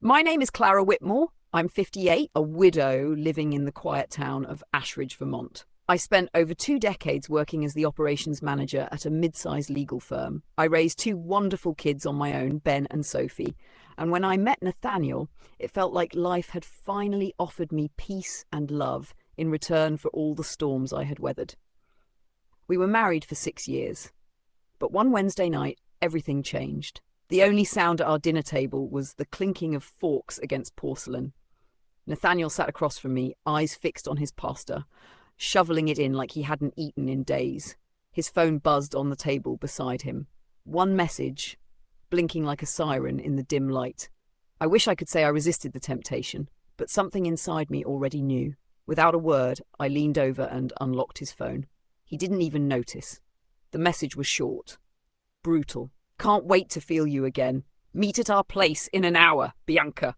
My name is Clara Whitmore. I'm 58, a widow living in the quiet town of Ashridge, Vermont. I spent over 2 decades working as the operations manager at a mid-sized legal firm. I raised two wonderful kids on my own, Ben and Sophie. And when I met Nathaniel, it felt like life had finally offered me peace and love in return for all the storms I had weathered. We were married for 6 years. But one Wednesday night, everything changed. The only sound at our dinner table was the clinking of forks against porcelain. Nathaniel sat across from me, eyes fixed on his pasta, shoveling it in like he hadn't eaten in days. His phone buzzed on the table beside him. One message, blinking like a siren in the dim light. I wish I could say I resisted the temptation, but something inside me already knew. Without a word, I leaned over and unlocked his phone. He didn't even notice. The message was short, brutal. Can't wait to feel you again. Meet at our place in an hour, Bianca.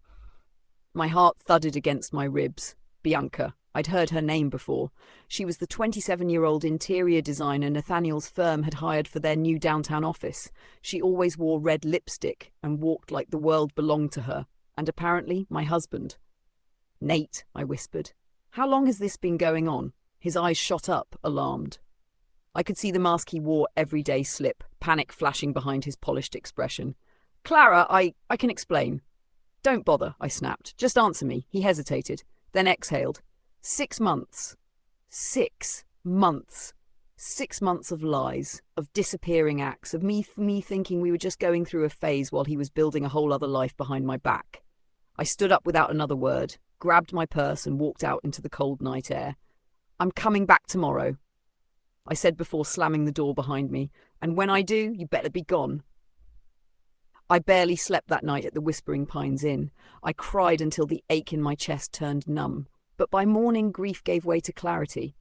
My heart thudded against my ribs. Bianca. I'd heard her name before. She was the 27-year-old interior designer Nathaniel's firm had hired for their new downtown office. She always wore red lipstick and walked like the world belonged to her. And apparently my husband. Nate, I whispered. How long has this been going on? His eyes shot up, alarmed. I could see the mask he wore every day slip, panic flashing behind his polished expression. Clara, I can explain. Don't bother, I snapped. Just answer me. He hesitated, then exhaled. 6 months. 6 months. 6 months of lies, of disappearing acts, of me thinking we were just going through a phase while he was building a whole other life behind my back. I stood up without another word, grabbed my purse and walked out into the cold night air. I'm coming back tomorrow, I said before slamming the door behind me, and when I do, you better be gone. I barely slept that night at the Whispering Pines Inn. I cried until the ache in my chest turned numb. But by morning, grief gave way to clarity.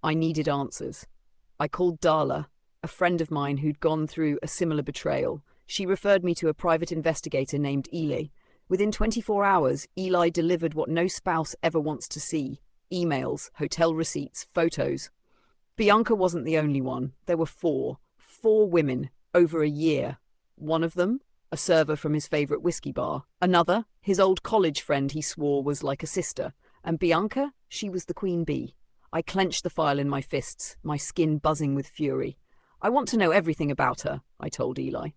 I needed answers. I called Darla, a friend of mine who'd gone through a similar betrayal. She referred me to a private investigator named Eli. Within 24 hours, Eli delivered what no spouse ever wants to see. Emails, hotel receipts, photos. Bianca wasn't the only one. There were four women, over a year. One of them, a server from his favourite whiskey bar. Another, his old college friend he swore was like a sister. And Bianca, she was the queen bee. I clenched the file in my fists, my skin buzzing with fury. I want to know everything about her, I told Eli.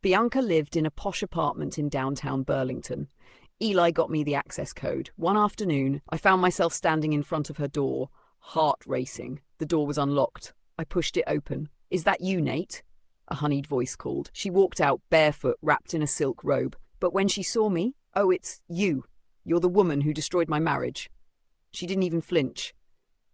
Bianca lived in a posh apartment in downtown Burlington. Eli got me the access code. One afternoon, I found myself standing in front of her door, heart racing. The door was unlocked. I pushed it open. Is that you, Nate? A honeyed voice called. She walked out barefoot, wrapped in a silk robe. But when she saw me, oh, it's you. You're the woman who destroyed my marriage. She didn't even flinch.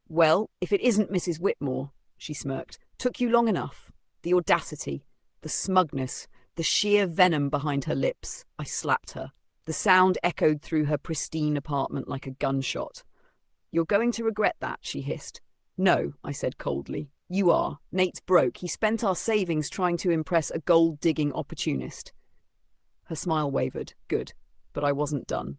Well, if it isn't Mrs. Whitmore, she smirked. Took you long enough. The audacity, the smugness, the sheer venom behind her lips. I slapped her. The sound echoed through her pristine apartment like a gunshot. You're going to regret that, she hissed. No, I said coldly. You are. Nate's broke. He spent our savings trying to impress a gold-digging opportunist. Her smile wavered. Good. But I wasn't done.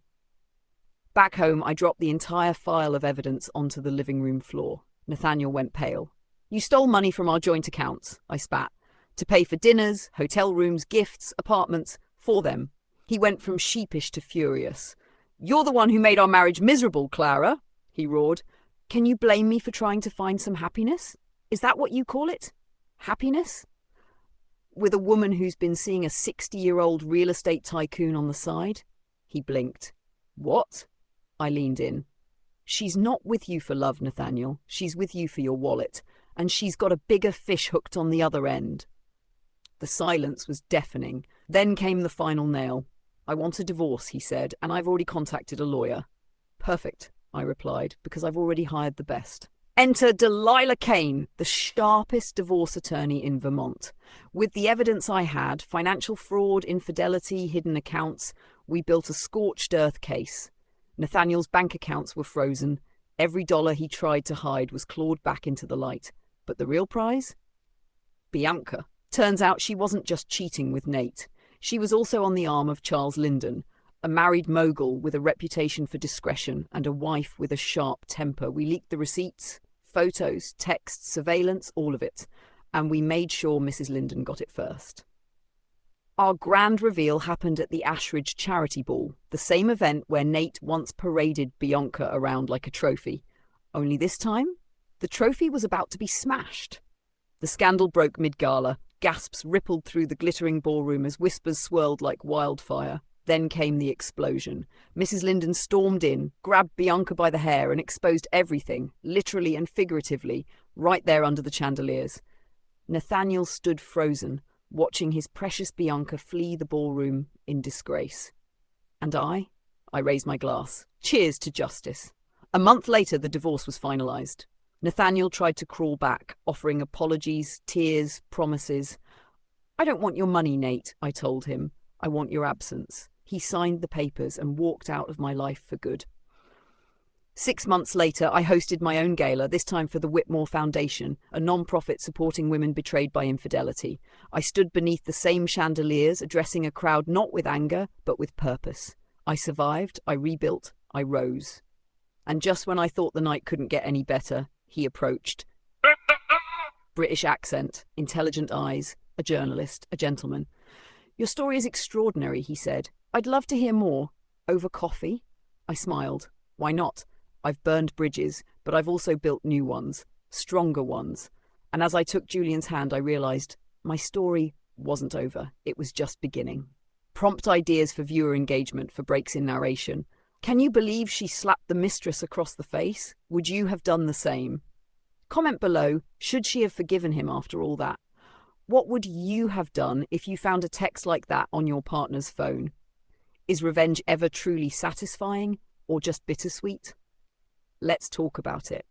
Back home, I dropped the entire file of evidence onto the living room floor. Nathaniel went pale. You stole money from our joint accounts, I spat, to pay for dinners, hotel rooms, gifts, apartments, for them. He went from sheepish to furious. You're the one who made our marriage miserable, Clara, he roared. Can you blame me for trying to find some happiness? Is that what you call it? Happiness? With a woman who's been seeing a 60-year-old real estate tycoon on the side? He blinked. What? I leaned in. She's not with you for love, Nathaniel. She's with you for your wallet. And she's got a bigger fish hooked on the other end. The silence was deafening. Then came the final nail. I want a divorce, he said, and I've already contacted a lawyer. Perfect, I replied, because I've already hired the best. Enter Delilah Kane, the sharpest divorce attorney in Vermont. With the evidence I had, financial fraud, infidelity, hidden accounts, we built a scorched earth case. Nathaniel's bank accounts were frozen. Every dollar he tried to hide was clawed back into the light. But the real prize? Bianca. Turns out she wasn't just cheating with Nate. She was also on the arm of Charles Lyndon, a married mogul with a reputation for discretion and a wife with a sharp temper. We leaked the receipts, photos, texts, surveillance, all of it. And we made sure Mrs. Lyndon got it first. Our grand reveal happened at the Ashridge Charity Ball, the same event where Nate once paraded Bianca around like a trophy. Only this time, the trophy was about to be smashed. The scandal broke mid-gala. Gasps rippled through the glittering ballroom as whispers swirled like wildfire. Then came the explosion. Mrs. Linden stormed in, grabbed Bianca by the hair and exposed everything, literally and figuratively, right there under the chandeliers. Nathaniel stood frozen, watching his precious Bianca flee the ballroom in disgrace. And I raised my glass. Cheers to justice. A month later, the divorce was finalized. Nathaniel tried to crawl back, offering apologies, tears, promises. "I don't want your money, Nate," I told him. "I want your absence." He signed the papers and walked out of my life for good. 6 months later, I hosted my own gala, this time for the Whitmore Foundation, a non-profit supporting women betrayed by infidelity. I stood beneath the same chandeliers, addressing a crowd not with anger, but with purpose. I survived, I rebuilt, I rose. And just when I thought the night couldn't get any better, he approached. British accent, intelligent eyes, a journalist, a gentleman. "Your story is extraordinary," he said. "I'd love to hear more." "Over coffee?" I smiled. "Why not? I've burned bridges, but I've also built new ones, stronger ones." And as I took Julian's hand, I realized my story wasn't over. It was just beginning. Prompt ideas for viewer engagement, for breaks in narration. Can you believe she slapped the mistress across the face? Would you have done the same? Comment below, should she have forgiven him after all that? What would you have done if you found a text like that on your partner's phone? Is revenge ever truly satisfying or just bittersweet? Let's talk about it.